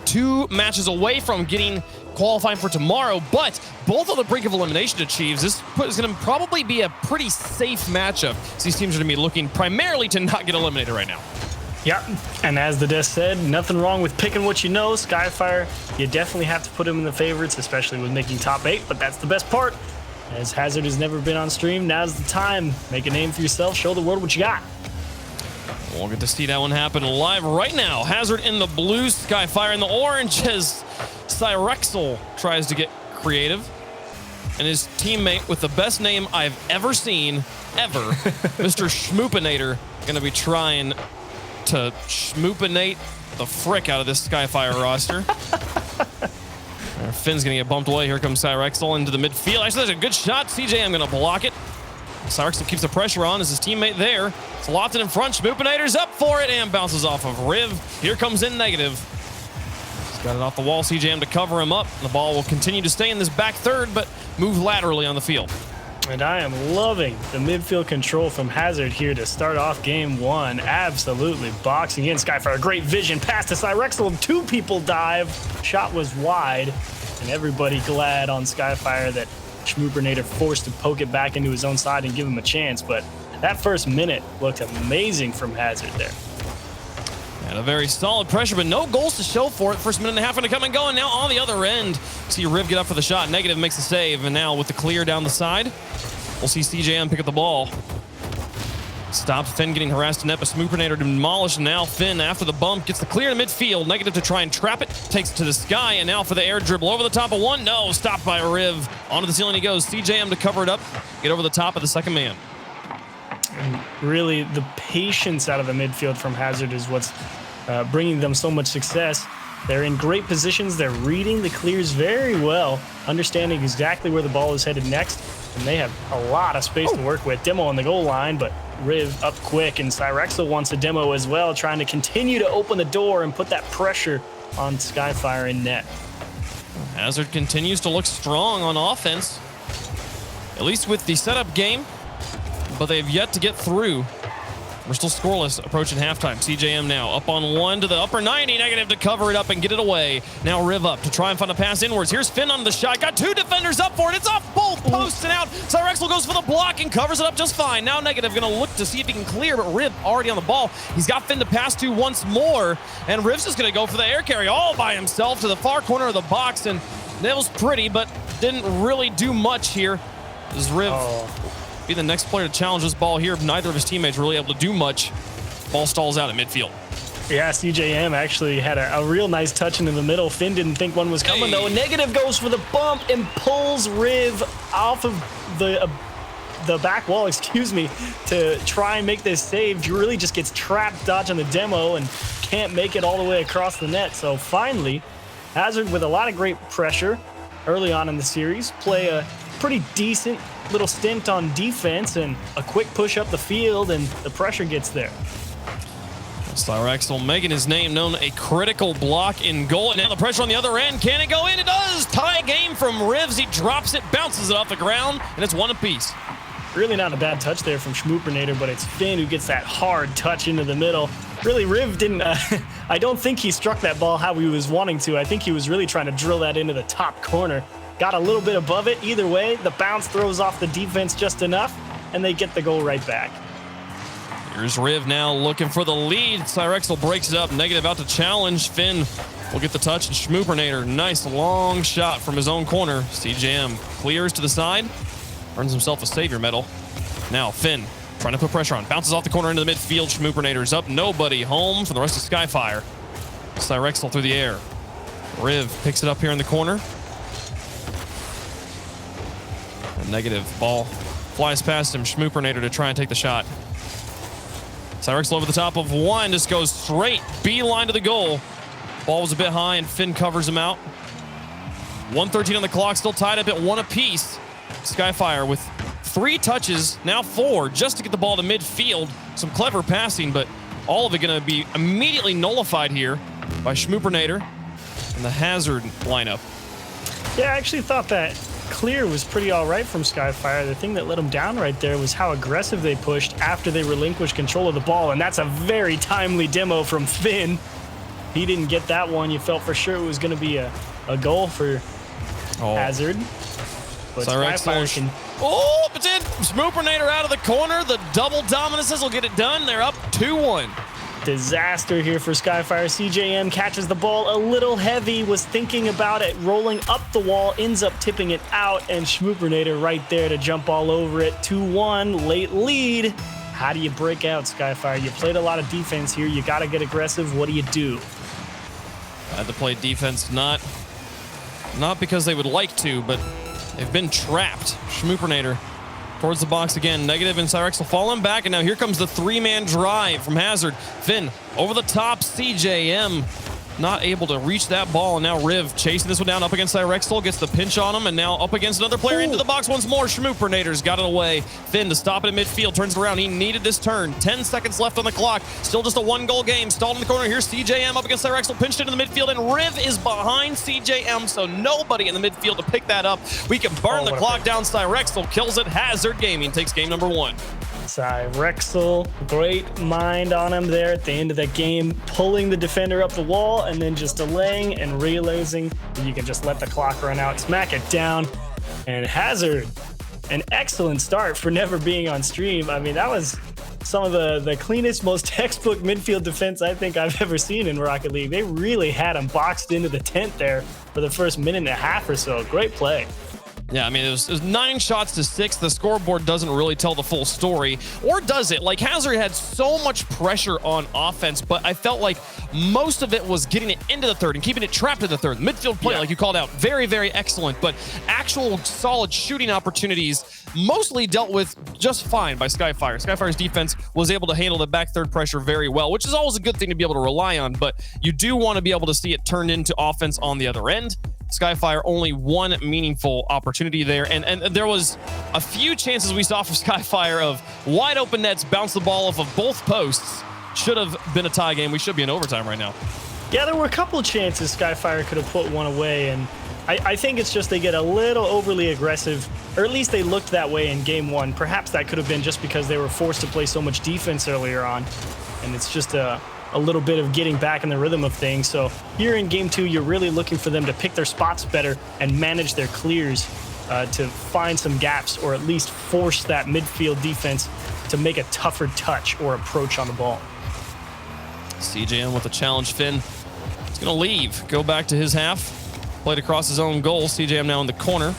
2 matches away from getting qualifying for tomorrow, but both on the brink of elimination achieves. This is going to probably be a pretty safe matchup. So these teams are going to be looking primarily to not get eliminated right now. Yeah, and as the desk said, nothing wrong with picking what you know. Skyfire, you definitely have to put him in the favorites, especially with making top 8, but that's the best part. As Hazard has never been on stream, now's the time. Make a name for yourself, show the world what you got. We'll get to see that one happen live right now. Hazard in the blue, Skyfire in the orange as Cyrexel tries to get creative. And his teammate with the best name I've ever seen, ever, Mr. Schmoopinator, going to be trying to schmoopinate the frick out of this Skyfire roster. Finn's going to get bumped away. Here comes Cyrexel into the midfield. Actually, that's a good shot. CJ, I'm going to block it. Cyrexel keeps the pressure on as his teammate there. It's Lofton in front. Schmoopinator's up for it and bounces off of Riv. Here comes in negative. He's got it off the wall. CJM to cover him up. The ball will continue to stay in this back third, but move laterally on the field. And I am loving the midfield control from Hazard here to start off game 1. Absolutely boxing in. Skyfire, great vision. Pass to Cyrexel. 2 people dive. Shot was wide. And everybody glad on Skyfire that Schmoopinator forced to poke it back into his own side and give him a chance, but that first minute looked amazing from Hazard there. And a very solid pressure, but no goals to show for it. First minute and a half going to come and go, and now on the other end, see Riv get up for the shot. Negative makes the save, and now with the clear down the side, we'll see CJM pick up the ball. Stops Finn getting harassed in net, but Schmoopinator demolished. Now Finn, after the bump, gets the clear in midfield. Negative to try and trap it. Takes it to the sky, and now for the air dribble over the top of one. No, stopped by Riv. Onto the ceiling he goes. CJM to cover it up. Get over the top of the second man. And really, the patience out of the midfield from Hazard is what's bringing them so much success. They're in great positions. They're reading the clears very well, understanding exactly where the ball is headed next, and they have a lot of space to work with. Demo on the goal line, but Riv up quick, and Cyrexel wants a demo as well, trying to continue to open the door and put that pressure on Skyfire in net. Hazard continues to look strong on offense, at least with the setup game, but they've yet to get through. We're still scoreless, approaching halftime. CJM now up on 1 to the upper 90, negative to cover it up and get it away. Now Riv up to try and find a pass inwards. Here's Finn on the shot. Got 2 defenders up for it. It's off both posts and out. Cyrexel goes for the block and covers it up just fine. Now negative going to look to see if he can clear, but Riv already on the ball. He's got Finn to pass to once more, and Riv's just going to go for the air carry all by himself to the far corner of the box, and that was pretty, but didn't really do much here. As Riv be the next player to challenge this ball here. Neither of his teammates really able to do much. Ball stalls out at midfield. Yeah, CJM actually had a real nice touch into the middle. Finn didn't think one was coming, though. Negative goes for the bump and pulls Riv off of the back wall, excuse me, to try and make this save. Really just gets trapped dodging the demo and can't make it all the way across the net. So finally, Hazard, with a lot of great pressure early on in the series, play a pretty decent little stint on defense and a quick push up the field, and the pressure gets there. Cyrexel making his name known, a critical block in goal. And now the pressure on the other end. Can it go in? It does! Tie game from Rivs. He drops it, bounces it off the ground, and it's 1 apiece. Really not a bad touch there from Schmoopinator, but it's Finn who gets that hard touch into the middle. Really, Riv didn't, I don't think he struck that ball how he was wanting to. I think he was really trying to drill that into the top corner. Got a little bit above it. Either way, the bounce throws off the defense just enough, and they get the goal right back. Here's Riv now looking for the lead. Cyrexel breaks it up. Negative out to challenge. Finn will get the touch, and Schmoopinator, nice long shot from his own corner. CJM clears to the side, earns himself a savior medal. Now Finn trying to put pressure on. Bounces off the corner into the midfield. Schmoopinator's up. Nobody home for the rest of Skyfire. Cyrexel through the air. Riv picks it up here in the corner. A negative ball flies past him. Schmoopinator to try and take the shot. Cyrexel over the top of 1, just goes straight beeline to the goal. Ball was a bit high and Finn covers him out. 1:13 on the clock, still tied up at 1 apiece. Skyfire with 3 touches, now 4, just to get the ball to midfield. Some clever passing, but all of it going to be immediately nullified here by Schmoopinator and the Hazard lineup. Yeah, I actually thought that clear was pretty all right from Skyfire. The thing that let them down right there was how aggressive they pushed after they relinquished control of the ball, and that's a very timely demo from Finn. he didn't get that one, you felt for sure it was going to be a goal for Hazard. But Skyfire can... Oh, it's in. Schmoopernator out of the corner. The double dominances will get it done. They're up 2-1. Disaster here for Skyfire. CJM catches the ball a little heavy, was thinking about it, rolling up the wall, ends up tipping it out, and Schmoopernator right there to jump all over it. 2-1, late lead. How do you break out, Skyfire? You played a lot of defense here. You got to get aggressive. What do you do? Had to play defense, not because they would like to, but they've been trapped. Schmoopernator towards the box again. Negative and Cyrex will fall him back, and now here comes the three-man drive from Hazard. Finn over the top. CJM not able to reach that ball, and now Riv chasing this one down up against Cyrexel, gets the pinch on him, and now up against another player. Into the box once more. Schmoopernator's got it away. Finn to stop it in midfield, turns it around. He needed this turn. 10 seconds left on the clock. Still just a one-goal game. Stalled in the corner. Here's CJM up against Cyrexel, pinched into the midfield, and Riv is behind CJM, so nobody in the midfield to pick that up. We can burn the clock down. Cyrexel kills it. Hazard Gaming takes game number 1. Cyrexel, great mind on him there at the end of that game, pulling the defender up the wall and then just delaying and realizing that you can just let the clock run out, smack it down. And Hazard, an excellent start for never being on stream. I mean, that was some of the cleanest, most textbook midfield defense I think I've ever seen in Rocket League. They really had him boxed into the tent there for the first minute and a half or so. Great play. Yeah, I mean, it was 9 shots to 6. The scoreboard doesn't really tell the full story. Or does it? Like, Hazard had so much pressure on offense, but I felt like most of it was getting it into the third and keeping it trapped in the third. Midfield play, like you called out, very, very excellent. But actual solid shooting opportunities mostly dealt with just fine by Skyfire. Skyfire's defense was able to handle the back third pressure very well, which is always a good thing to be able to rely on. But you do want to be able to see it turned into offense on the other end. Skyfire only one meaningful opportunity there, and there was a few chances we saw from Skyfire of wide open nets, bounce the ball off of both posts. Should have been a tie game. We should be in overtime right now. Yeah, there were a couple of chances Skyfire could have put one away, and I think it's just they get a little overly aggressive, or at least they looked that way in game 1. Perhaps that could have been just because they were forced to play so much defense earlier on, and it's just a little bit of getting back in the rhythm of things. So here in game 2, you're really looking for them to pick their spots better and manage their clears to find some gaps, or at least force that midfield defense to make a tougher touch or approach on the ball. CJM with a challenge. Finn is going to leave, go back to his half, played across his own goal. CJM now in the corner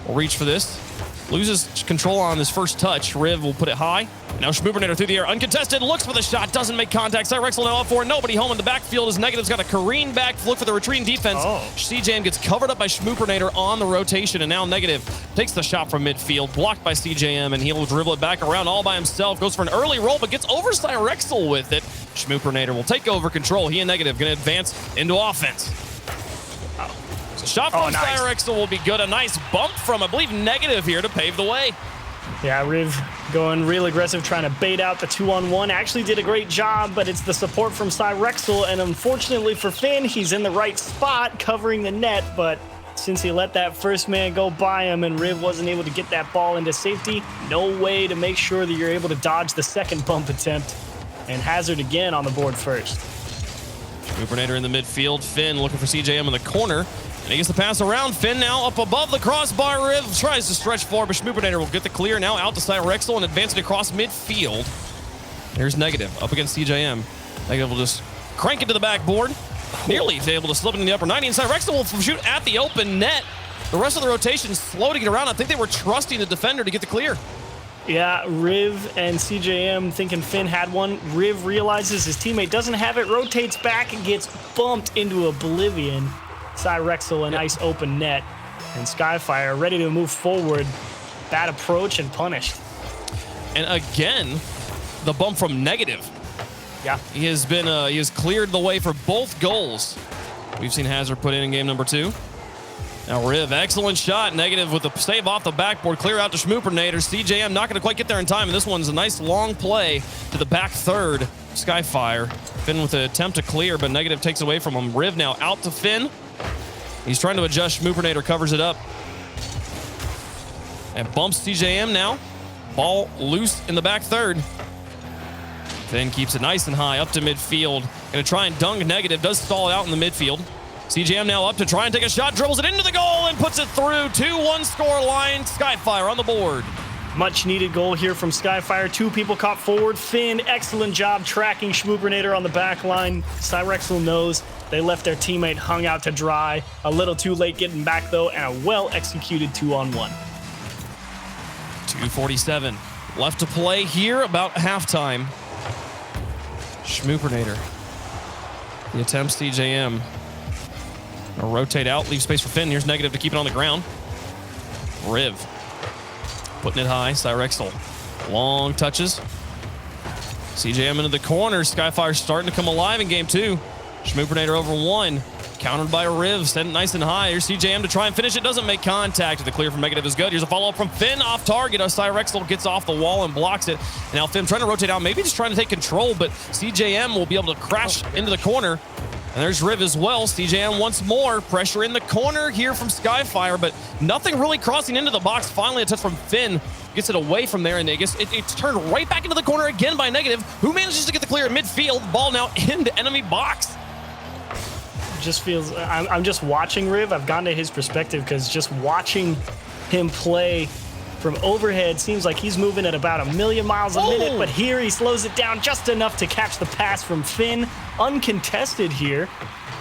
will reach for this. Loses control on his first touch. Riv will put it high. Now Schmoopernator through the air, uncontested, looks for the shot, doesn't make contact. Cyrexel now up for it. Nobody home in the backfield as Negative's got a careen back, look for the retreating defense. CJM gets covered up by Schmoopernator on the rotation, and now Negative takes the shot from midfield, blocked by CJM, and he'll dribble it back around all by himself. Goes for an early roll, but gets over Cyrexel with it. Schmoopernator will take over control. He and Negative going to advance into offense. So shot from Cyrexel will be good. A nice bump from, I believe, Negative here to pave the way. Yeah, Riv going real aggressive, trying to bait out the 2-on-1. Actually did a great job, but it's the support from Cyrexel, and unfortunately for Finn, he's in the right spot covering the net, but since he let that first man go by him and Riv wasn't able to get that ball into safety, no way to make sure that you're able to dodge the second bump attempt. And Hazard again on the board first. Schmoopernator in the midfield. Finn looking for CJM in the corner. And he gets the pass around. Finn now up above the crossbar. Riv tries to stretch forward, but Schmoopernator will get the clear now out to Cyrexel and advance it across midfield. There's Negative up against CJM. Negative will just crank it to the backboard. Nearly able to slip it in the upper 90, and Cyrexel will shoot at the open net. The rest of the rotation slow to get around. I think they were trusting the defender to get the clear. Yeah, Riv and CJM thinking Finn had one. Riv realizes his teammate doesn't have it, rotates back, and gets bumped into oblivion. Cyrexel, a nice open net. And Skyfire ready to move forward. Bad approach and punished. And again, the bump from Negative. Yeah. He has cleared the way for both goals we've seen Hazard put in game number 2. Now Riv, excellent shot. Negative with the save off the backboard. Clear out to Schmoopernator. CJM not going to quite get there in time, and this one's a nice long play to the back third. Skyfire. Finn with an attempt to clear, but Negative takes away from him. Riv now out to Finn. He's trying to adjust. Schmoopernator covers it up. And bumps CJM now. Ball loose in the back third. Finn keeps it nice and high up to midfield. Gonna try and dunk Negative. Does stall it out in the midfield. CJM now up to try and take a shot. Dribbles it into the goal and puts it through. 2-1 score line. Skyfire on the board. Much needed goal here from Skyfire. 2 people caught forward. Finn, excellent job tracking Schmoopernator on the back line. Cyrexel knows they left their teammate hung out to dry. A little too late getting back though, and a well-executed 2-on-1. 2:47 left to play here, about halftime. Schmoopernator. The attempt, CJM. Gonna rotate out, leave space for Finn. Here's Negative to keep it on the ground. Riv. Putting it high, Cyrexel. Long touches. CJM into the corner. Skyfire starting to come alive in game 2. Schmoopernator over 1. Countered by Riv, sent it nice and high. Here's CJM to try and finish it. Doesn't make contact. The clear from Negative is good. Here's a follow-up from Finn off target. Cyrexel gets off the wall and blocks it. And now Finn trying to rotate out, maybe just trying to take control, but CJM will be able to crash into the corner. And there's Riv as well. CJM once more. Pressure in the corner here from Skyfire, but nothing really crossing into the box. Finally, a touch from Finn. Gets it away from there, and it's turned right back into the corner again by Negative, who manages to get the clear at midfield. Ball now into enemy box. Just feels, I'm just watching Riv. I've gone to his perspective because just watching him play from overhead seems like he's moving at about 1,000,000 miles a minute, but here he slows it down just enough to catch the pass from Finn. Uncontested here.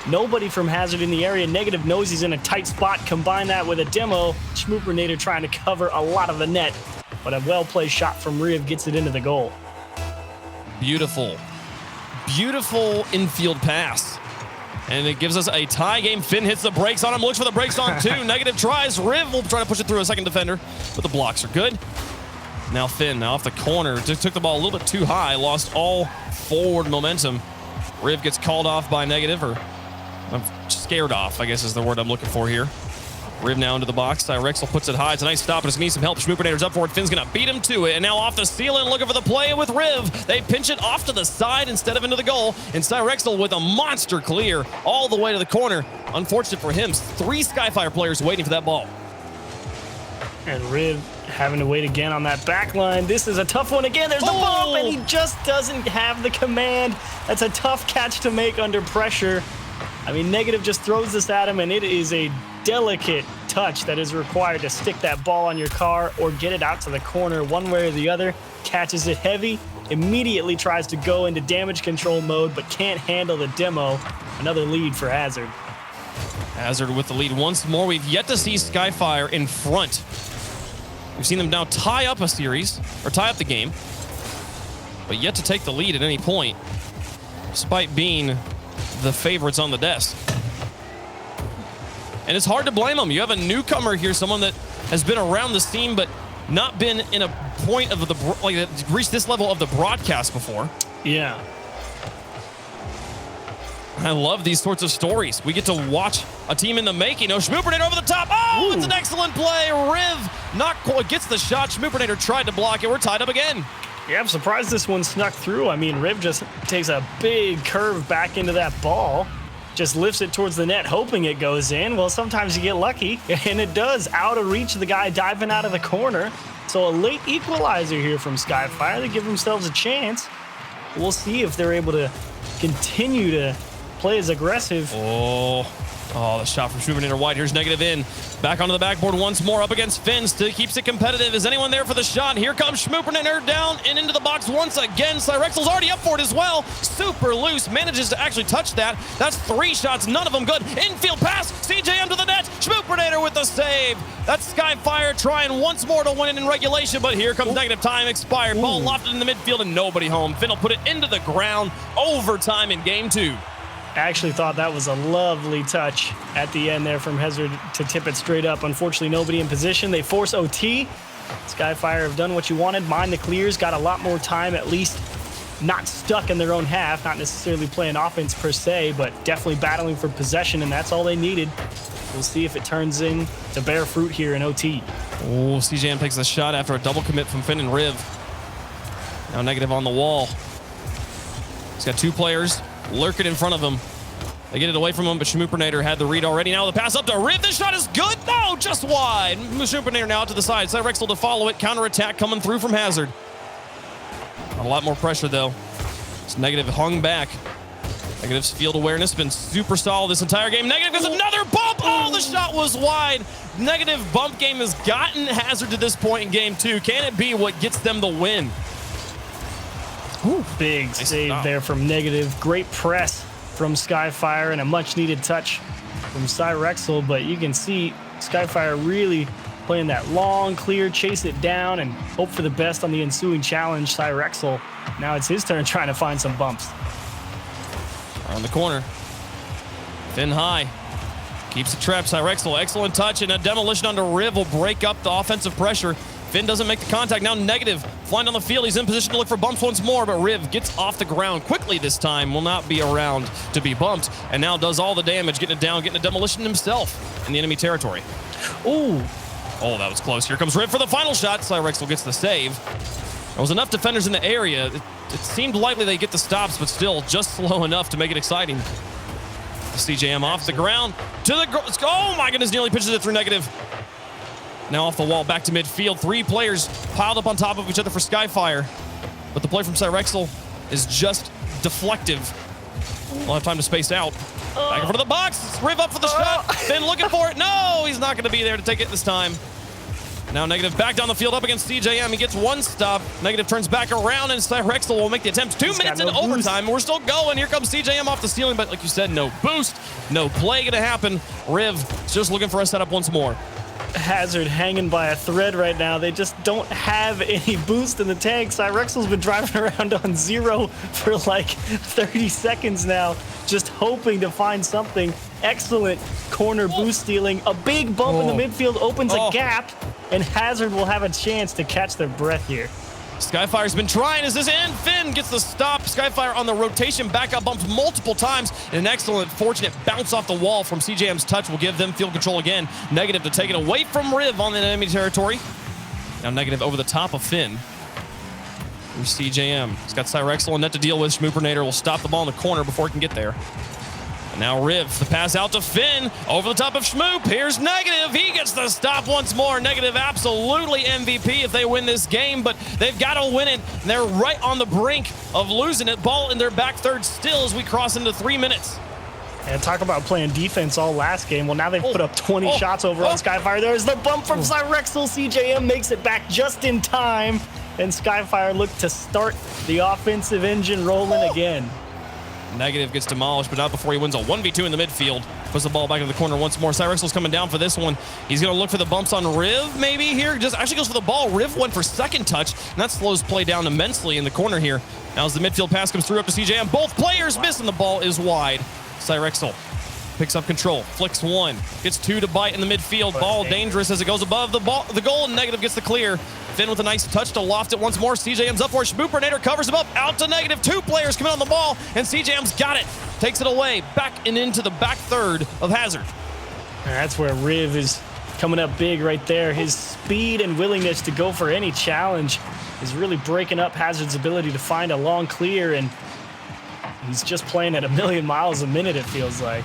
Nobody from Hazard in the area. Negative knows he's in a tight spot. Combine that with a demo. Schmoopernator trying to cover a lot of the net, but a well-placed shot from Riv gets it into the goal. Beautiful. Beautiful infield pass. And it gives us a tie game. Finn hits the brakes on him, looks for the brakes on 2. Negative tries. Riv will try to push it through a second defender, but the blocks are good. Now Finn, now off the corner, just took the ball a little bit too high, lost all forward momentum. Riv gets called off by Negative, or I'm scared off, I guess is the word I'm looking for here. Riv now into the box. Cyrexel puts it high. It's a nice stop. It's going to need some help. Schmoopernator's up for it. Finn's going to beat him to it. And now off the ceiling, looking for the play with Riv. They pinch it off to the side instead of into the goal. And Cyrexel with a monster clear all the way to the corner. Unfortunate for him, 3 Skyfire players waiting for that ball. And Riv having to wait again on that back line. This is a tough one again. There's the bump, and he just doesn't have the command. That's a tough catch to make under pressure. I mean, Negative just throws this at him, and it is a delicate touch that is required to stick that ball on your car or get it out to the corner one way or the other. Catches it heavy, immediately tries to go into damage control mode, but can't handle the demo. Another lead for Hazard. Hazard with the lead once more. We've yet to see Skyfire in front. We've seen them now tie up a series, or tie up the game, but yet to take the lead at any point, despite being the favorites on the desk. And it's hard to blame them. You have a newcomer here, someone that has been around the scene, but not been in a point of reached this level of the broadcast before. Yeah. I love these sorts of stories. We get to watch a team in the making. Oh, Schmoopernator over the top. Oh, It's an excellent play. Riv not quite gets the shot. Schmoopernator tried to block it. We're tied up again. Yeah, I'm surprised this one snuck through. I mean, Riv just takes a big curve back into that ball. Just lifts it towards the net, hoping it goes in. Well, sometimes you get lucky, and it does. Out of reach of the guy diving out of the corner. So a late equalizer here from Skyfire. They give themselves a chance. We'll see if they're able to continue to play as aggressive. Oh, the shot from Schmoopernator wide. Here's Negative in. Back onto the backboard once more, up against Finn. Still keeps it competitive. Is anyone there for the shot? Here comes Schmoopernator down and into the box once again. Cyrexel's already up for it as well. Super loose. Manages to actually touch that. That's 3 shots, none of them good. Infield pass. CJM to the net. Schmoopernator with the save. That's Skyfire trying once more to win it in regulation, but here comes Negative. Time expired. Ball lofted in the midfield and nobody home. Finn will put it into the ground. Overtime in game 2. I actually thought that was a lovely touch at the end there from Hazard to tip it straight up. Unfortunately, nobody in position. They force OT. Skyfire have done what you wanted. Mind the clears. Got a lot more time, at least not stuck in their own half. Not necessarily playing offense per se, but definitely battling for possession, and that's all they needed. We'll see if it turns in to bear fruit here in OT. Oh, CJM takes the shot after a double commit from Finn and Riv. Now Negative on the wall. He's got 2 players lurking in front of him. They get it away from him, but Schmoopernator had the read already. Now the pass up to Riv. This shot is good. No, just wide. Schmoopernator now out to the side. Cyrexel to follow it. Counterattack coming through from Hazard. A lot more pressure, though. It's Negative hung back Negative's field awareness been super solid this entire game. Negative gets another bump. Oh, the shot was wide. Negative bump game has gotten Hazard to this point in game 2. Can it be what gets them the win? Ooh, big save there from Negative. Great press from Skyfire and a much-needed touch from Cyrexel. But you can see Skyfire really playing that long, clear, chase it down, and hope for the best on the ensuing challenge. Cyrexel, now it's his turn trying to find some bumps. Around the corner. Thin high. Keeps the trap. Cyrexel, excellent touch, and a demolition onto Riv will break up the offensive pressure. Finn doesn't make the contact. Now Negative flying down the field. He's in position to look for bumps once more, but Riv gets off the ground quickly this time. Will not be around to be bumped, and now does all the damage, getting it down, getting a demolition himself in the enemy territory. Ooh. Oh, that was close. Here comes Riv for the final shot. Cyrexel gets the save. There was enough defenders in the area. It seemed likely they get the stops, but still just slow enough to make it exciting. CJM off the ground to the... Oh my goodness, nearly pitches it through Negative. Now off the wall, back to midfield. 3 players piled up on top of each other for Skyfire. But the play from Cyrexel is just deflective. We'll have time to space out. Back in front of the box. Riv up for the shot. Finn looking for it. No, he's not going to be there to take it this time. Now Negative back down the field up against CJM. He gets one stop. Negative turns back around, and Cyrexel will make the attempt. 2 minutes in overtime. We're still going. Here comes CJM off the ceiling, but like you said, no boost, no play going to happen. Riv is just looking for a setup once more. Hazard hanging by a thread right now. They just don't have any boost in the tank. Cyrexel's been driving around on 0 for like 30 seconds now, just hoping to find something. Excellent corner boost stealing. A big bump in the midfield opens a gap, and Hazard will have a chance to catch their breath here. Skyfire's been trying. Is this in? Finn gets the stop. Skyfire on the rotation. Back up bumps multiple times. And an excellent, fortunate bounce off the wall from CJM's touch will give them field control again. Negative to take it away from Riv on the enemy territory. Now Negative over the top of Finn. Here's CJM. He's got Cyrexel and net to deal with. Schmoopernator will stop the ball in the corner before it can get there. Now Riv, the pass out to Finn, over the top of Schmoop. Here's Negative. He gets the stop once more. Negative absolutely MVP if they win this game, but they've got to win it. They're right on the brink of losing it. Ball in their back third still as we cross into 3 minutes. And talk about playing defense all last game. Well, now they've put up 20 shots over on Skyfire. There's the bump from Cyrexel. CJM makes it back just in time, and Skyfire look to start the offensive engine rolling again. Negative gets demolished, but not before he wins a 1v2 in the midfield. Puts the ball back in the corner once more. Cyrexel's coming down for this one. He's going to look for the bumps on Riv, maybe here. Just actually goes for the ball. Riv went for second touch, and that slows play down immensely in the corner here. Now as the midfield pass comes through up to CJM, both players miss, and the ball is wide. Cyrexel picks up control, flicks one, gets 2 to bite in the midfield. Ball dangerous as it goes above the goal, and Negative gets the clear. Finn with a nice touch to loft it once more. CJM's up for it. Schmoopernator covers him up, out to Negative. 2 players coming on the ball, and CJM's got it. Takes it away, back and into the back third of Hazard. That's where Riv is coming up big right there. His speed and willingness to go for any challenge is really breaking up Hazard's ability to find a long clear, and he's just playing at 1,000,000 miles a minute, it feels like.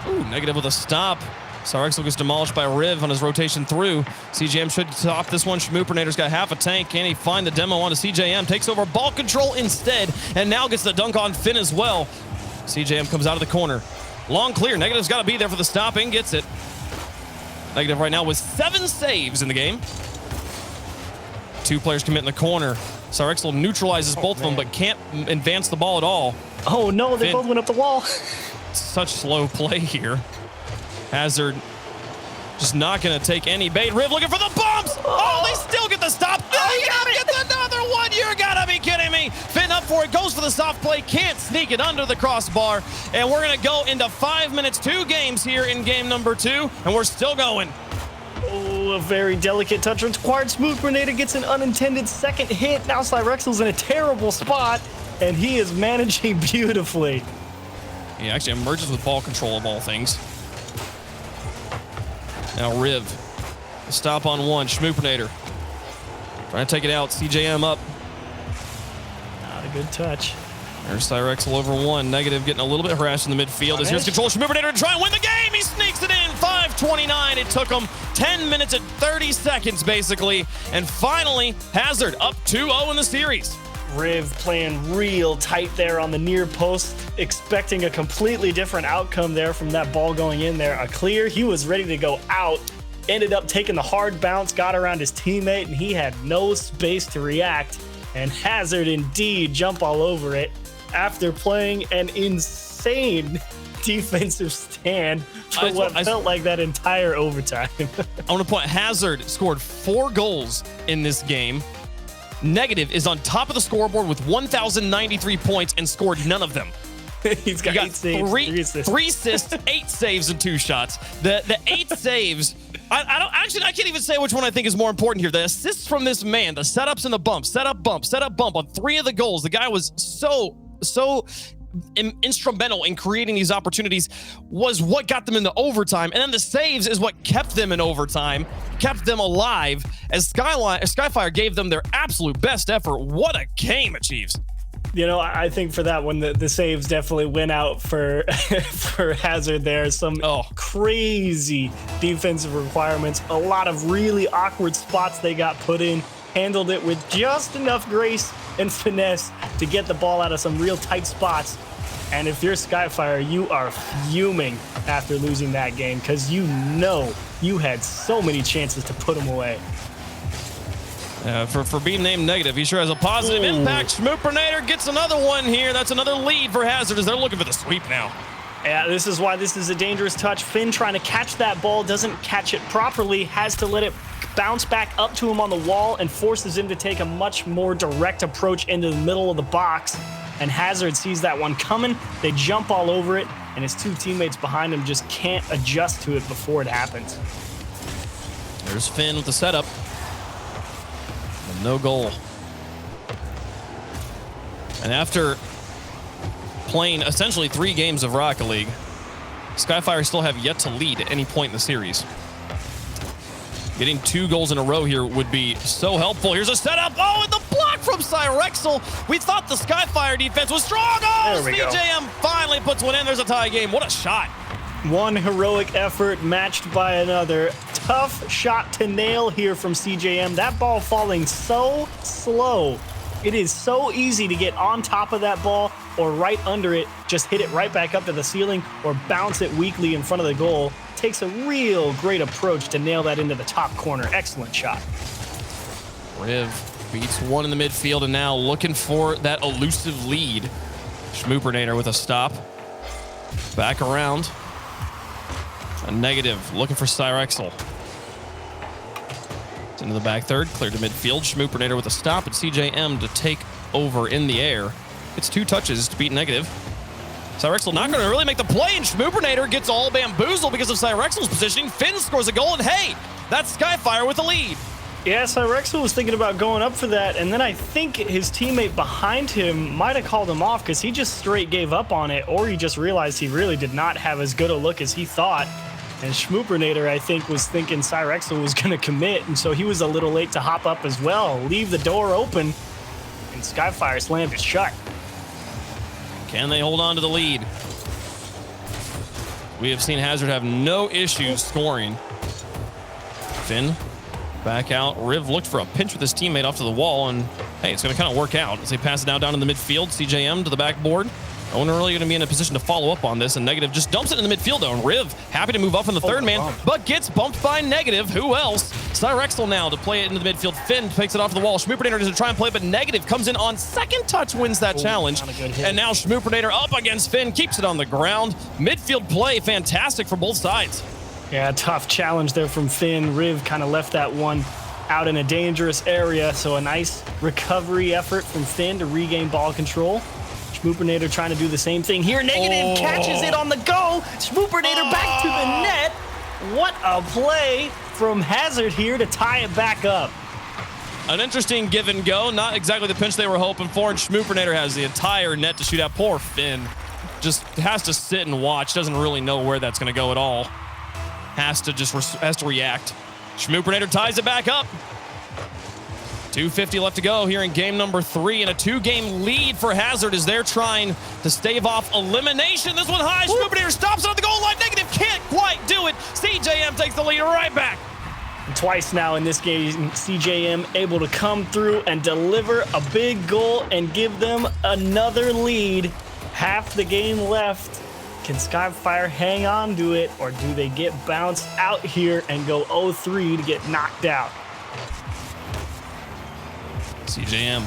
Ooh, Negative with a stop. Cyrexel gets demolished by Riv on his rotation through. CJM should top this one. Schmoopernator's got half a tank. Can he find the demo onto CJM? Takes over ball control instead, and now gets the dunk on Finn as well. CJM comes out of the corner. Long clear. Negative's got to be there for the stopping. Gets it. Negative right now with 7 saves in the game. 2 players commit in the corner. Cyrexel neutralizes both of them, but can't advance the ball at all. Oh no, they both went up the wall. Such slow play here. Hazard just not going to take any bait. Riv looking for the bumps. Oh, they still get the stop. They get another one. You gotta be kidding me. Finn up for it, goes for the soft play, can't sneak it under the crossbar. And we're going to go into 5 minutes, 2 games here in game number 2, and we're still going. Oh, a very delicate touch required. Schmoopernator gets an unintended second hit. Now Cyrexel's in a terrible spot, and he is managing beautifully. He actually emerges with ball control of all things. Now Riv, stop on one. Schmoopernator trying to take it out. CJM up. Not a good touch. There's Cyrexel over one. Negative getting a little bit harassed in the midfield. As here's control. Schmoopernator to try and win the game. He sneaks it in. 5:29. It took him 10 minutes and 30 seconds basically. And finally, Hazard up 2-0 in the series. Riv playing real tight there on the near post, expecting a completely different outcome there from that ball going in there. A clear, he was ready to go out, ended up taking the hard bounce, got around his teammate, and he had no space to react. And HZD indeed jump all over it after playing an insane defensive stand for what felt like that entire overtime. I want to point, HZD scored 4 goals in this game. Negative is on top of the scoreboard with 1,093 points and scored none of them. He's got 8 saves, 3 assists, 8 saves, and 2 shots. The 8 saves, I can't even say which one I think is more important here. The assists from this man, the setups and the bumps, set up bump on 3 of the goals. The guy was so instrumental in creating these opportunities, was what got them into overtime. And then the saves is what kept them in overtime, kept them alive as Skyfire gave them their absolute best effort. What a game, Chiefs. You know, I think for that one, the saves definitely went out for for HZD there. Some crazy defensive requirements, a lot of really awkward spots they got put in, handled it with just enough grace and finesse to get the ball out of some real tight spots. And if you're Skyfire, you are fuming after losing that game because you know you had so many chances to put them away. For being named negative, he sure has a positive impact. Schmoopernator gets another one here. That's another lead for HZD as they're looking for the sweep now. Yeah, this is why this is a dangerous touch. Finn trying to catch that ball, doesn't catch it properly, has to let it bounce back up to him on the wall and forces him to take a much more direct approach into the middle of the box. And HZD sees that one coming. They jump all over it, and his 2 teammates behind him just can't adjust to it before it happens. There's Finn with the setup. No goal. And after playing essentially 3 games of Rocket League, Skyfire still have yet to lead at any point in the series. Getting 2 goals in a row here would be so helpful. Here's a setup. Oh, and the block from Cyrexel. We thought the Skyfire defense was strong. Oh, CJM finally puts one in. There's a tie game. What a shot. One heroic effort matched by another. Tough shot to nail here from CJM. That ball falling so slow. It is so easy to get on top of that ball or right under it, just hit it right back up to the ceiling or bounce it weakly in front of the goal. Takes a real great approach to nail that into the top corner. Excellent shot. Riv beats one in the midfield and now looking for that elusive lead. Schmoopernator with a stop. Back around. A negative, looking for Cyrexel. It's into the back third, cleared to midfield. Schmoopernator with a stop, and CJM to take over in the air. It's 2 touches to beat negative. Cyrexel not going to really make the play, and Schmoopernator gets all bamboozled because of Cyrexel's positioning. Finn scores a goal, and hey, that's Skyfire with the lead. Yeah, Cyrexel was thinking about going up for that, and then I think his teammate behind him might have called him off because he just straight gave up on it, or he just realized he really did not have as good a look as he thought. And Schmoopernator, I think, was thinking Cyrexel was going to commit, and so he was a little late to hop up as well. Leave the door open, and Skyfire slammed it shut. Can they hold on to the lead? We have seen HZD have no issues scoring. Finn back out. Riv looked for a pinch with his teammate off to the wall, and hey, it's going to kind of work out as they pass it down in the midfield. CJM to the backboard. No one really going to be in a position to follow up on this, and negative just dumps it in the midfield, though, and Riv happy to move up in the third man, but gets bumped by negative. Who else? Cyrexel now to play it into the midfield. Finn takes it off the wall. Schmoopernator doesn't try and play, but negative comes in on second touch, wins that challenge. And now Schmoopernator up against Finn, keeps it on the ground. Midfield play, fantastic for both sides. Yeah, tough challenge there from Finn. Riv kind of left that one out in a dangerous area, so a nice recovery effort from Finn to regain ball control. Schmoopernator trying to do the same thing here. Negative catches it on the go. Schmoopernator back to the net. What a play from HZD here to tie it back up. An interesting give and go. Not exactly the pinch they were hoping for, and Schmoopernator has the entire net to shoot out. Poor Finn. Just has to sit and watch. Doesn't really know where that's going to go at all. Has to react. Schmoopernator ties it back up. 2:50 left to go here in game number 3, and a 2-game lead for HZD as they're trying to stave off elimination. This one high. Schmoopernator stops it on the goal line. Negative can't quite do it. CJM takes the lead right back. Twice now in this game, CJM able to come through and deliver a big goal and give them another lead. Half the game left. Can Skyfire hang on to it, or do they get bounced out here and go 0-3 to get knocked out? CJM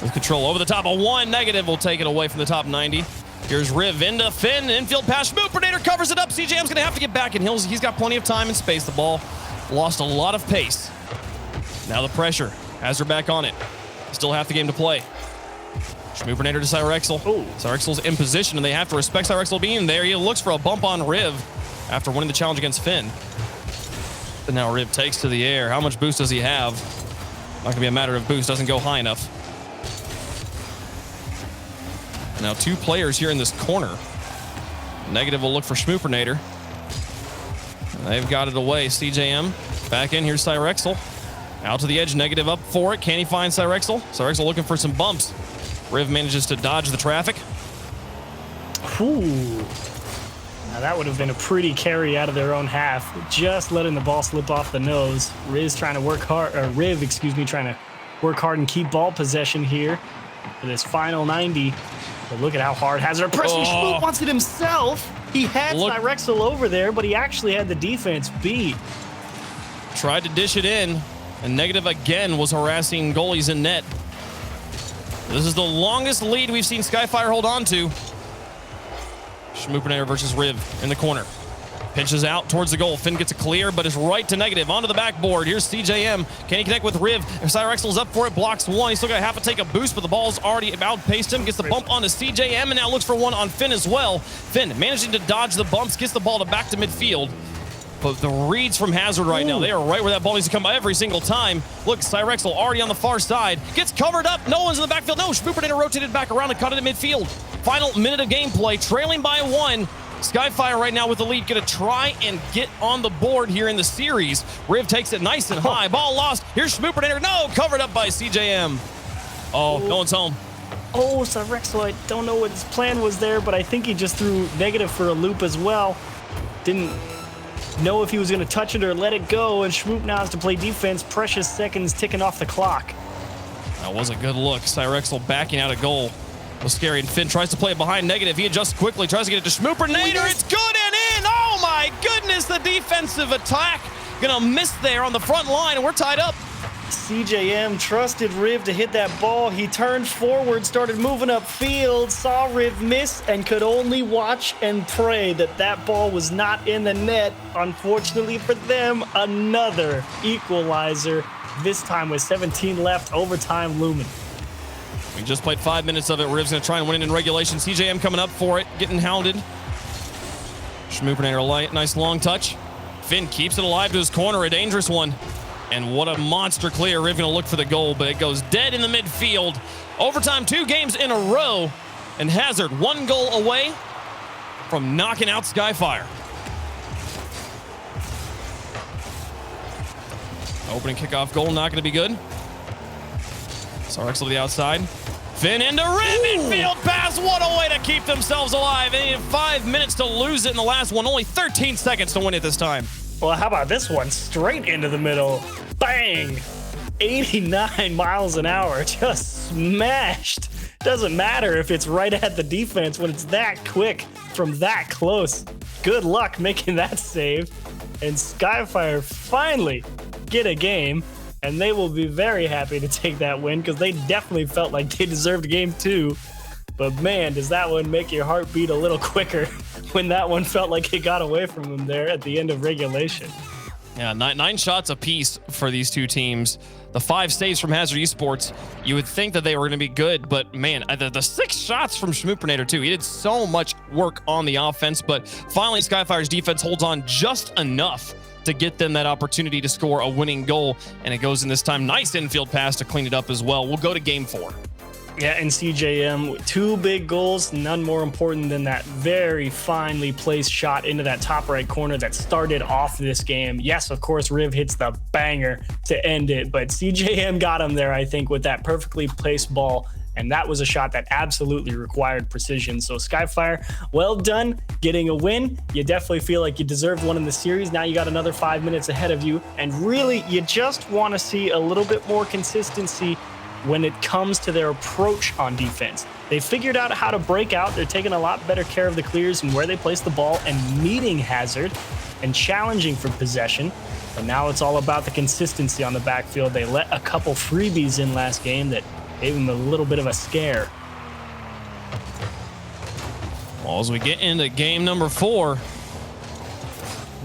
with control over the top. A 1 negative will take it away from the top 90. Here's Riv into Finn. Infield pass. Schmoopernator covers it up. CJM's going to have to get back, and he's got plenty of time and space. The ball lost a lot of pace. Now the pressure. Hazard back on it. Still half the game to play. Schmoopernator to Cyrexel. Cyrexel's in position, and they have to respect Cyrexel being there. He looks for a bump on Riv after winning the challenge against Finn. But now Riv takes to the air. How much boost does he have? Not going to be a matter of boost. Doesn't go high enough. Now 2 players here in this corner. Negative will look for Schmoopernator. They've got it away. CJM back in. Here's Cyrexel. Out to the edge. Negative up for it. Can he find Cyrexel? Cyrexel looking for some bumps. Riv manages to dodge the traffic. Ooh. Now that would have been a pretty carry out of their own half. Just letting the ball slip off the nose. Riv trying to work hard, or Riv, excuse me, trying to work hard and keep ball possession here for this final 90. But look at how hard Hazard pressing. Schmoop wants it himself. He had Cyrexel over there, but he actually had the defense beat. Tried to dish it in, and Negative again was harassing goalies in net. This is the longest lead we've seen Skyfire hold on to. Schmoopernator versus Riv in the corner. Pitches out towards the goal. Finn gets a clear, but is right to Negative. Onto the backboard. Here's CJM. Can he connect with Riv? Cyrexel's up for it. Blocks 1. He's still got half a take a boost, but the ball's already outpaced him. Gets the bump onto CJM, and now looks for one on Finn as well. Finn managing to dodge the bumps. Gets the ball back to midfield. But the reads from Hazard right now, they are right where that ball needs to come by every single time. Look, Cyrexel already on the far side. Gets covered up. No one's in the backfield. No, Schmoopernator rotated back around and caught it at midfield. Final minute of gameplay, trailing by 1. Skyfire right now with the lead, gonna try and get on the board here in the series. Riv takes it nice and high. Ball lost. Here's Schmoopernator. No, covered up by CJM. Oh, no one's home. Oh, Cyrexel, I don't know what his plan was there, but I think he just threw Negative for a loop as well. Didn't know if he was going to touch it or let it go, and Schmoop now has to play defense. Precious seconds ticking off the clock. That was a good look. Cyrexel backing out a goal. Was scary, and Finn tries to play it behind Negative. He adjusts quickly, tries to get it to Schmoopernator. It's good and in! Oh my goodness, the defensive attack gonna miss there on the front line, and we're tied up. CJM trusted Riv to hit that ball. He turned forward, started moving upfield, saw Riv miss, and could only watch and pray that that ball was not in the net. Unfortunately for them, another equalizer, this time with 17 left, overtime looming. We just played 5 minutes of it. Riv's going to try and win it in regulation. CJM coming up for it, getting hounded. Schmoopernator, nice long touch. Finn keeps it alive to his corner, a dangerous one. And what a monster clear. Riv going to look for the goal, but it goes dead in the midfield. Overtime, 2 games in a row. And Hazard 1 goal away from knocking out Skyfire. Opening kickoff goal, not going to be good. Cyrexel to the outside. Finn into Riv. Infield pass. What a way to keep themselves alive. They needed 5 minutes to lose it in the last one. Only 13 seconds to win it this time. Well, how about this one? Straight into the middle. Bang! 89 miles an hour. Just smashed. Doesn't matter if it's right at the defense when it's that quick from that close. Good luck making that save. And Skyfire finally get a game, and they will be very happy to take that win because they definitely felt like they deserved game 2. But man, does that one make your heart beat a little quicker when that one felt like it got away from them there at the end of regulation. Yeah, 9 shots apiece for these 2 teams. The 5 saves from Hazard Esports, you would think that they were going to be good, but man, the 6 shots from Schmoopernator too. He did so much work on the offense, but finally Skyfire's defense holds on just enough to get them that opportunity to score a winning goal, and it goes in this time. Nice infield pass to clean it up as well. We'll go to game 4. Yeah, and CJM, 2 big goals, none more important than that very finely placed shot into that top right corner that started off this game. Yes, of course, Riv hits the banger to end it, but CJM got him there, I think, with that perfectly placed ball And that was a shot that absolutely required precision. So Skyfire, well done getting a win. You definitely feel like you deserved one in the series. Now you got another 5 minutes ahead of you. And really, you just want to see a little bit more consistency when it comes to their approach on defense. They figured out how to break out. They're taking a lot better care of the clears and where they place the ball and meeting Hazard and challenging for possession. But now it's all about the consistency on the backfield. They let a couple freebies in last game that gave them a little bit of a scare. Well, as we get into game number 4,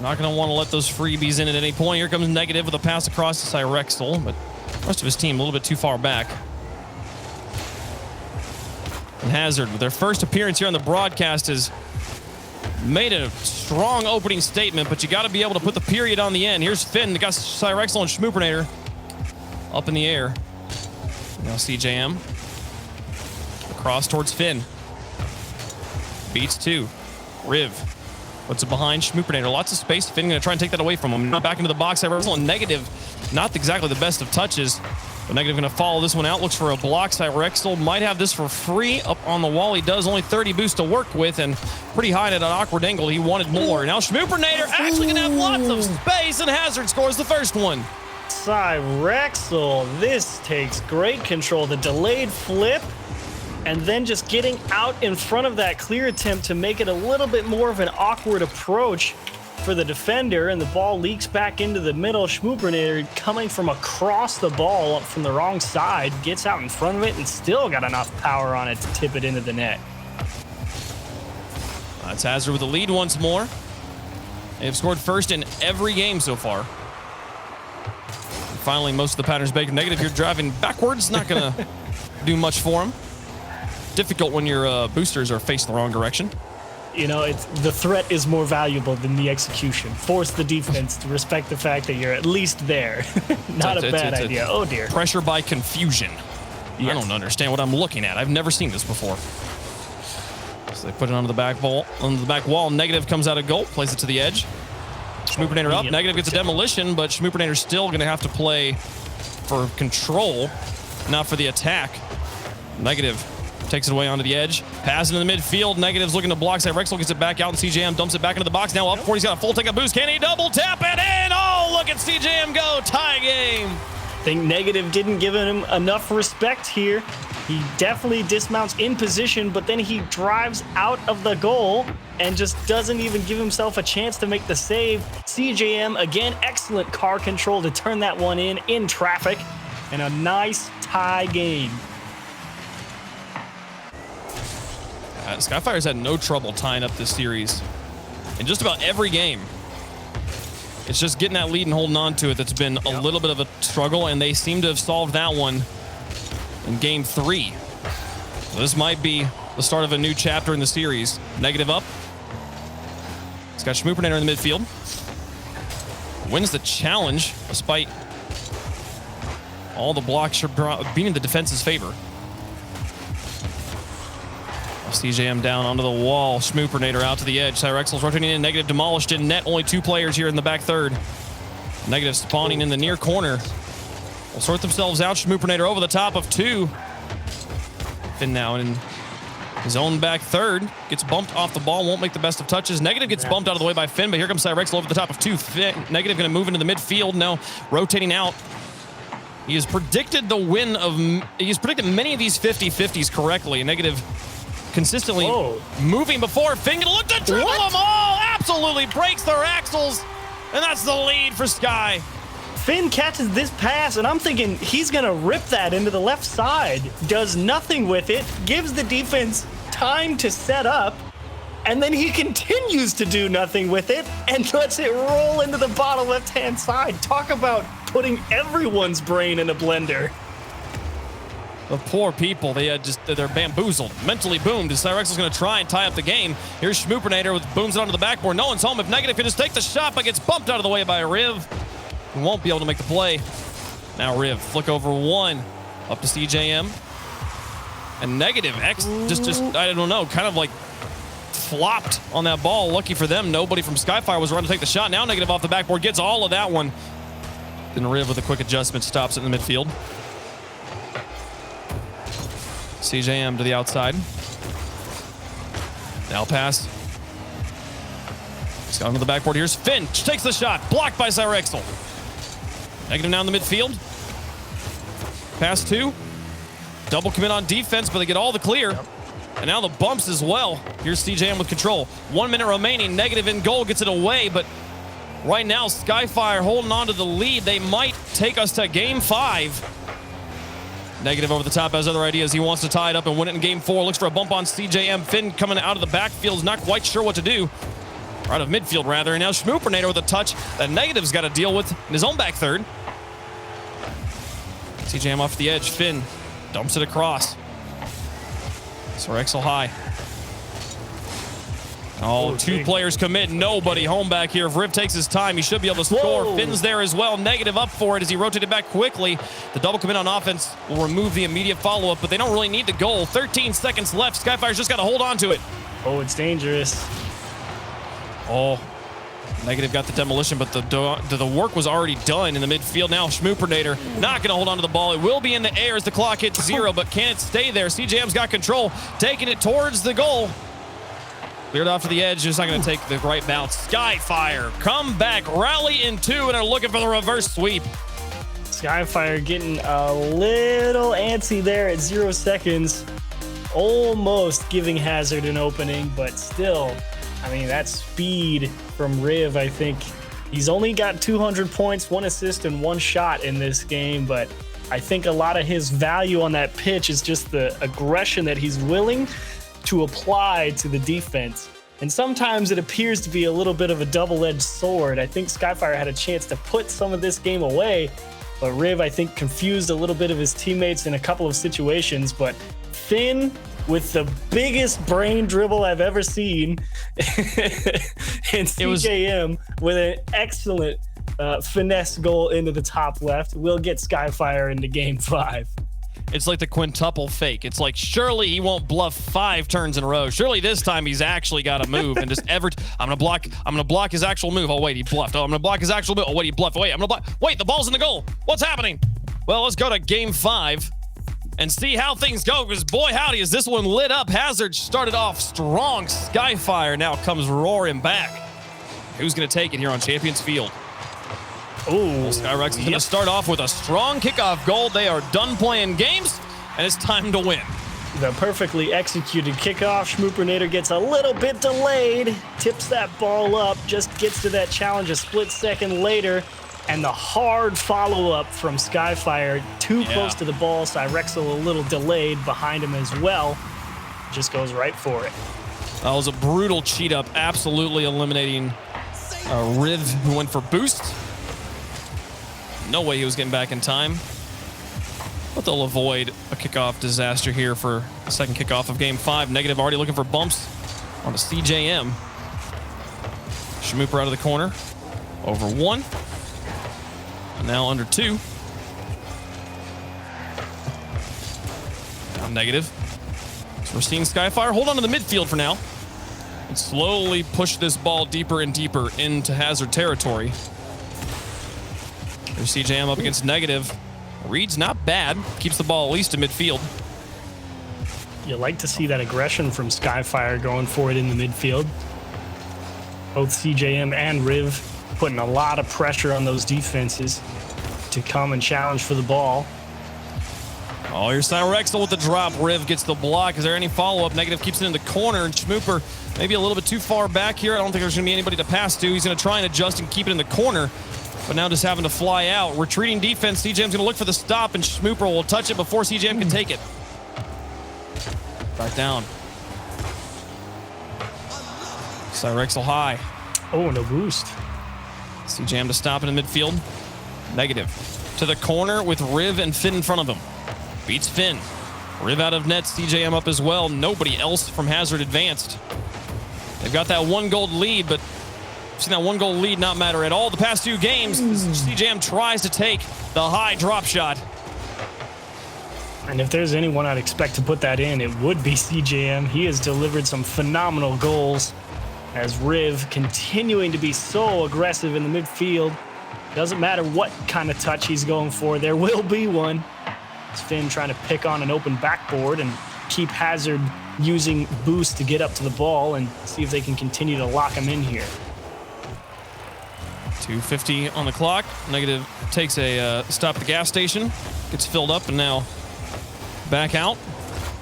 not going to want to let those freebies in at any point. Here comes Negative with a pass across to Cyrexel, but the rest of his team a little bit too far back. And Hazard, with their first appearance here on the broadcast, has made a strong opening statement, but you got to be able to put the period on the end. Here's Finn, got Cyrexel and Schmoopernator up in the air. Now CJM across towards Finn. Beats 2. Riv puts it behind Schmoopernator. Lots of space. Finn going to try and take that away from him. Back into the box. Cyrexel and Negative, not exactly the best of touches. But Negative going to follow this one out. Looks for a block. Cyrexel might have this for free. Up on the wall, he does. Only 30 boost to work with, and pretty high at an awkward angle. He wanted more. Now Schmoopernator actually going to have lots of space, and Hazard scores the first one. Cyrexel, this takes great control. The delayed flip, and then just getting out in front of that clear attempt to make it a little bit more of an awkward approach for the defender, and the ball leaks back into the middle. Schmoopernator coming from across the ball up from the wrong side, gets out in front of it and still got enough power on it to tip it into the net. That's Hazard with the lead once more. They've scored first in every game so far. And finally, most of the patterns break. Negative here driving backwards, not going to do much for him. Difficult when your boosters are facing the wrong direction. You know, the threat is more valuable than the execution. Force the defense to respect the fact that you're at least there. Not a bad idea. Oh, dear. Pressure by confusion. Yes. I don't understand what I'm looking at. I've never seen this before. So they put it onto the back wall. Negative comes out of goal, plays it to the edge. Schmoopernator up. Negative gets a demolition, but Schmoopernator's still going to have to play for control, not for the attack. Negative takes it away onto the edge. Pass into the midfield. Negative's looking to block. Cyrexel gets it back out, and CJM dumps it back into the box. Now up for it. He's got a full take-up boost. Can he double tap it in? Oh, look at CJM go. Tie game. I think Negative didn't give him enough respect here. He definitely dismounts in position, but then he drives out of the goal and just doesn't even give himself a chance to make the save. CJM, again, excellent car control to turn that one in traffic, and a nice tie game. Skyfire's had no trouble tying up this series in just about every game. It's just getting that lead and holding on to it that's been a little bit of a struggle, and they seem to have solved that one in game 3. So this might be the start of a new chapter in the series. Negative up. It's got Schmoopernator in the midfield. Wins the challenge despite all the blocks being in the defense's favor. CJM down onto the wall. Schmoopernator out to the edge. Cyrexel's rotating in. Negative demolished in net. Only 2 players here in the back third. Negative spawning in the near corner. Will sort themselves out. Schmoopernator over the top of 2. Finn now in his own back third. Gets bumped off the ball. Won't make the best of touches. Negative gets bumped out of the way by Finn, but here comes Cyrexel over the top of 2. Negative going to move into the midfield now, rotating out. He has predicted the win of... He's predicted many of these 50-50s correctly. Negative consistently moving before. Finn gonna look to dribble them all. Absolutely breaks their axles. And that's the lead for Sky. Finn catches this pass, and I'm thinking he's going to rip that into the left side. Does nothing with it. Gives the defense time to set up. And then he continues to do nothing with it and lets it roll into the bottom left-hand side. Talk about putting everyone's brain in a blender. The poor people, they're bamboozled, mentally boomed, as Cyrexel's going to try and tie up the game. Here's Schmoopernator with booms it onto the backboard. No one's home. If Negative can just take the shot, but gets bumped out of the way by Riv. He won't be able to make the play. Now Riv, flick over 1, up to CJM. And Negative, just I don't know, kind of like flopped on that ball. Lucky for them, nobody from Skyfire was around to take the shot. Now Negative off the backboard, gets all of that one. Then Riv with a quick adjustment stops it in the midfield. CJM to the outside. Now pass. He's gone to the backboard. Here's Finn. Takes the shot. Blocked by Cyrexel. Negative now in the midfield. Pass 2. Double commit on defense, but they get all the clear. Yep. And now the bumps as well. Here's CJM with control. 1 minute remaining. Negative in goal. Gets it away, but right now Skyfire holding on to the lead. They might take us to game 5. Negative over the top has other ideas. He wants to tie it up and win it in game 4. Looks for a bump on CJM. Finn coming out of the backfield is not quite sure what to do. Out of midfield, rather. And now Schmoopernator with a touch that Negative's got to deal with in his own back third. CJM off the edge. Finn dumps it across. Cyrexel high. Oh, 2 players commit. Nobody home back here. If Riv takes his time, he should be able to score. Whoa. Finn's there as well. Negative up for it as he rotated back quickly. The double commit on offense will remove the immediate follow-up, but they don't really need the goal. 13 seconds left. Skyfire's just got to hold on to it. Oh, it's dangerous. Oh, Negative got the demolition, but the work was already done in the midfield. Now Schmoopernator not going to hold on to the ball. It will be in the air as the clock hits 0, but can it stay there? CJM's got control, taking it towards the goal. Cleared off to the edge, just not going to take the right bounce. Skyfire come back, rally in 2, and are looking for the reverse sweep. Skyfire getting a little antsy there at 0 seconds. Almost giving HZD an opening, but still, I mean, that speed from Riv, I think he's only got 200 points, 1 assist, and 1 shot in this game, but I think a lot of his value on that pitch is just the aggression that he's willing to apply to the defense. And sometimes it appears to be a little bit of a double-edged sword. I think Skyfire had a chance to put some of this game away, but Riv, I think, confused a little bit of his teammates in a couple of situations. But Finn, with the biggest brain dribble I've ever seen, and CJM with an excellent finesse goal into the top left, will get Skyfire into game 5. It's like the quintuple fake. It's like, surely he won't bluff 5 turns in a row. Surely this time he's actually got to move and just I'm gonna block his actual move. Oh wait, he bluffed. Oh, I'm gonna block his actual move. Oh wait, he bluffed. Wait, I'm gonna block. Wait, the ball's in the goal. What's happening? Well, let's go to game 5 and see how things go, because boy howdy is this one lit up. HZD started off strong. Skyfire now comes roaring back. Who's gonna take it here on Champions Field? Oh, Skyrex is going to start off with a strong kickoff goal. They are done playing games, and it's time to win. The perfectly executed kickoff. Schmoopernator gets a little bit delayed, tips that ball up, just gets to that challenge a split second later, and the hard follow-up from Skyfire, too close to the ball. Cyrexel a little delayed behind him as well. Just goes right for it. That was a brutal cheat up, absolutely eliminating Riv, who went for boost. No way he was getting back in time. But they'll avoid a kickoff disaster here for the second kickoff of game 5. Negative already looking for bumps on the CJM. Schmooper out of the corner. Over 1. And now under 2. Now Negative. So we're seeing Skyfire hold on to the midfield for now and slowly push this ball deeper and deeper into HZD territory. There's CJM up against Negative. Reed's not bad. Keeps the ball at least to midfield. You like to see that aggression from Skyfire going for it in the midfield. Both CJM and Riv putting a lot of pressure on those defenses to come and challenge for the ball. Oh, here's Cyrexel with the drop. Riv gets the block. Is there any follow-up? Negative keeps it in the corner, and Schmooper maybe a little bit too far back here. I don't think there's going to be anybody to pass to. He's going to try and adjust and keep it in the corner. But now just having to fly out. Retreating defense. CJM's going to look for the stop, and Schmooper will touch it before CJM can take it. Back down. Cyrexel high. Oh, no boost. CJM to stop in the midfield. Negative. To the corner with Riv and Finn in front of him. Beats Finn. Riv out of net. CJM up as well. Nobody else from HZD advanced. They've got that 1 goal lead, but seen that 1 goal lead not matter at all the past 2 games. CJM tries to take the high drop shot. And if there's anyone I'd expect to put that in, it would be CJM. He has delivered some phenomenal goals as Riv continuing to be so aggressive in the midfield. Doesn't matter what kind of touch he's going for, there will be one. It's Finn trying to pick on an open backboard, and keep Hazard using boost to get up to the ball and see if they can continue to lock him in here. 2:50 on the clock. Negative takes a stop at the gas station, gets filled up, and now back out.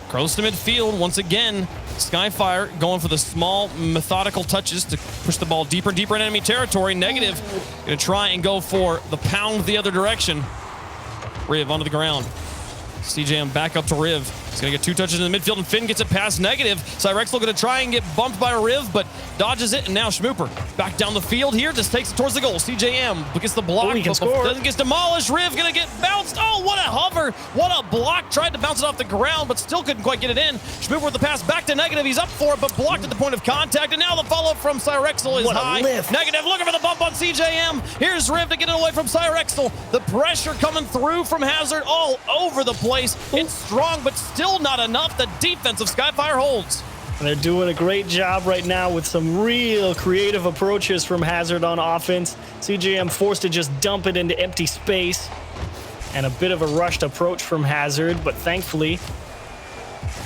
Close to midfield once again. Skyfire going for the small, methodical touches to push the ball deeper and deeper in enemy territory. Negative going to try and go for the pound the other direction. Riv onto the ground. CJM back up to Riv. He's going to get 2 touches in the midfield, and Finn gets it past Negative. Cyrexel going to try and get bumped by Riv, but dodges it, and now Schmooper back down the field here, just takes it towards the goal. CJM gets the block, he can score. doesn't get demolished. Riv going to get bounced. Oh, what a hover. What a block. Tried to bounce it off the ground, but still couldn't quite get it in. Schmooper with the pass back to Negative. He's up for it, but blocked at the point of contact, and now the follow-up from Cyrexel is high. Negative looking for the bump on CJM. Here's Riv to get it away from Cyrexel. The pressure coming through from Hazard all over the place. It's strong, but still not enough. The defense of Skyfire holds. And they're doing a great job right now with some real creative approaches from Hazard on offense. CJM forced to just dump it into empty space. And a bit of a rushed approach from Hazard, but thankfully,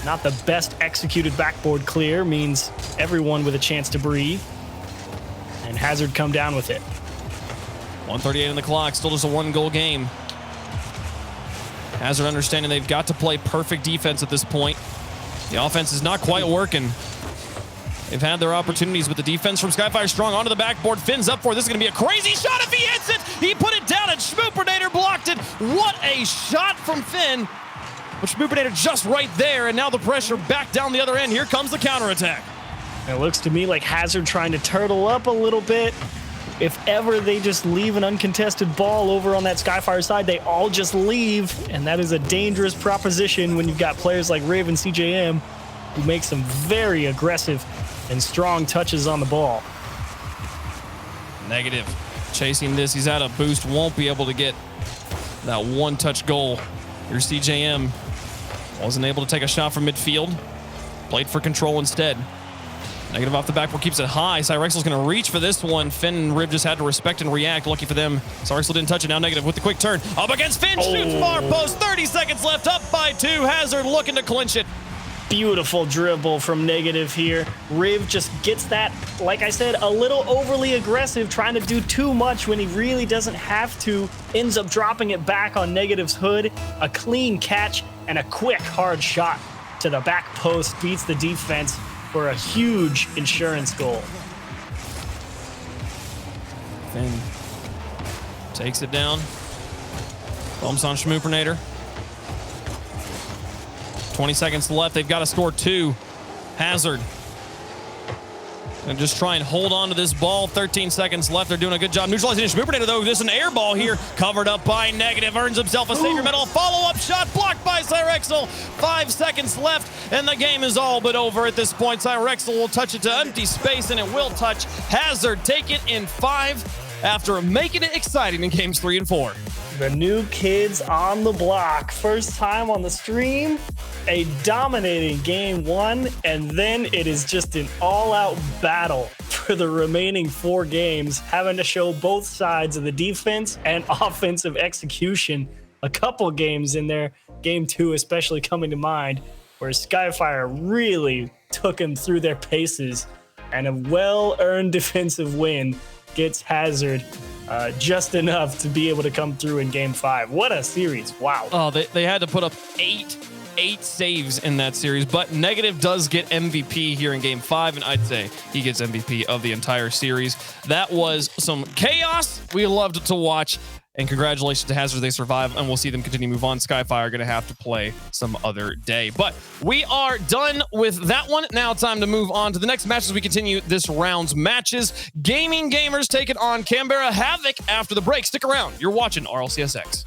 not the best executed backboard clear means everyone with a chance to breathe. And Hazard come down with it. 1:38 on the clock, still just a 1-goal game. Hazard understanding they've got to play perfect defense at this point. The offense is not quite working. They've had their opportunities, but the defense from Skyfire strong onto the backboard. Finn's up for it. This is going to be a crazy shot if he hits it. He put it down, and Schmoopernator blocked it. What a shot from Finn. But Schmoopernator just right there, and now the pressure back down the other end. Here comes the counterattack. It looks to me like Hazard trying to turtle up a little bit. If ever they just leave an uncontested ball over on that Skyfire side, they all just leave, and that is a dangerous proposition when you've got players like Riv and CJM who make some very aggressive and strong touches on the ball. Negative chasing this. He's out of boost, won't be able to get that one-touch goal. Here's CJM. Wasn't able to take a shot from midfield. Played for control instead. Negative off the backboard, keeps it high. Cyrexel's going to reach for this one. Finn and Riv just had to respect and react. Lucky for them, Cyrexel didn't touch it. Now Negative with the quick turn. Up against Finn, shoots far post. 30 seconds left, up by 2. Hazard looking to clinch it. Beautiful dribble from Negative here. Riv just gets that, like I said, a little overly aggressive, trying to do too much when he really doesn't have to. Ends up dropping it back on Negative's hood. A clean catch and a quick, hard shot to the back post. Beats the defense for a huge insurance goal. Finn takes it down. Bumps on Schmoopernator. 20 seconds left. They've got to score 2. Hazard. And just try and hold on to this ball. 13 seconds left. They're doing a good job neutralizing Schmoopernator, though. Just an air ball here. Covered up by Negative. Earns himself a savior medal. Follow-up shot blocked by Cyrexel. 5 seconds left, and the game is all but over at this point. Cyrexel will touch it to empty space, and it will touch Hazard. Take it in 5 after making it exciting in games 3 and 4. The new kids on the block. First time on the stream. A dominating game 1, and then it is just an all-out battle for the remaining 4 games, having to show both sides of the defense and offensive execution. A couple games in there, game 2 especially coming to mind, where Skyfire really took them through their paces, and a well-earned defensive win gets Hazard just enough to be able to come through in game 5. What a series. Wow. Oh, they had to put up 8 saves in that series, but Negative does get MVP here in game 5, and I'd say he gets MVP of the entire series. That was some chaos we loved to watch, and congratulations to Hazard. They survive, and we'll see them continue to move on. Skyfire are going to have to play some other day, but we are done with that one. Now it's time to move on to the next match as we continue this round's matches. Gaming Gamers take it on Canberra Havoc after the break. Stick around. You're watching RLCSX.